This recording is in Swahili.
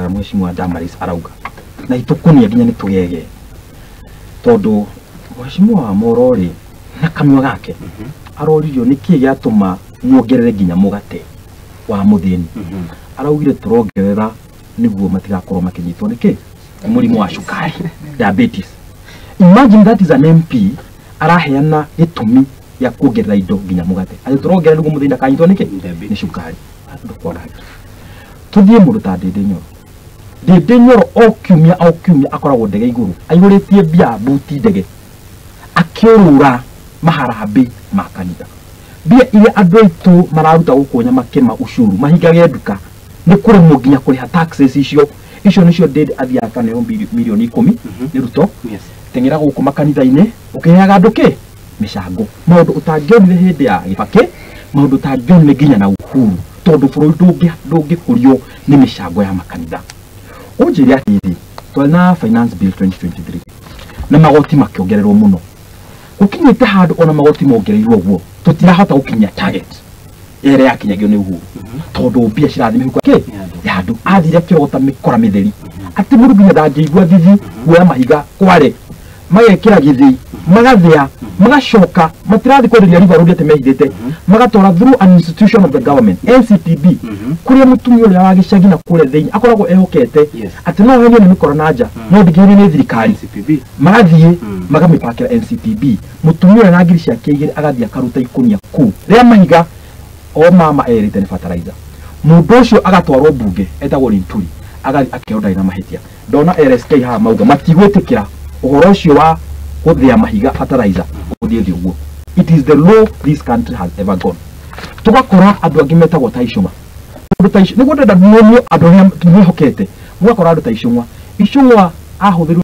Mheshimiwa Damaris arauga na itukunia ginya nitugege tondu Mheshimiwa Morori na kamwa gake aroririo niki giatuma muongerere ginya mugate wa muthini araugire turongerera niguo matigakorwo makinyitwo niki murimu wa cukari diabetes. Imagine that is an MP araheana gitumi ya kuongerera indo ginya mugate ari turongerera niguo muthini akanyitwo niki ni cukari ndukora tuthie mundu ta Dede Nyoro okiumia akoragwo ndege iguru aihuritie bia buti ndege akiurura maharabe makanitha bia ile andu aitu mararuta gukunya makema ushuru mahingage nduka ni kure muginya kuriha taxes icio nicio Dede athia kana milioni 10 ni ruto tengera guku makanitha-ine ukiheaga nduki mishango maundu utangionire hindi ya Kibaki maundu utangionire ginya na Uhuru tondu bururi ndungikurio ni mishango ya makanitha. Ujiri atiri twana finance bill 2023 na magoti makiongererwo muno ukinyite handu ona magoti mongereirwo guo tutirahota gukinya target ere yakinyagio ni Uhuru tondu mbia cirathi mihuko ke yandu athire kirogota mikora mitheri ati mundu ginya ndangĩigua thithi guoya mahiga kware magekira githii magathia magacoka matirathi kwenderia river road ate mehithite magatora through an institution of the government NCPB kuria mutumia uria wa gicagi na kure thĩinĩ akoragwo ehokete ati no henio ni mikora nanja no ndigiri ni thirikari magathie magamipakira NCPB mutumia uria na ngiri ciake igiri agathia karuta ikunia ku ria mahiga o mama erite ni fertilizer mundu ucio agatwarwo bunge etagwo Linturi agathi akionda na mahitia ndona RSK ha mauga matigwetikira uhoro ucio wa kuthia mahiga fertilizer kuthie uguo. It is the law this country has ever gone. Tugakora andu angi metagwo taicuma andu taicuma niguo ndenda muonio andu aria tumehokete mugakora andu taicuma icungwa ahuthiru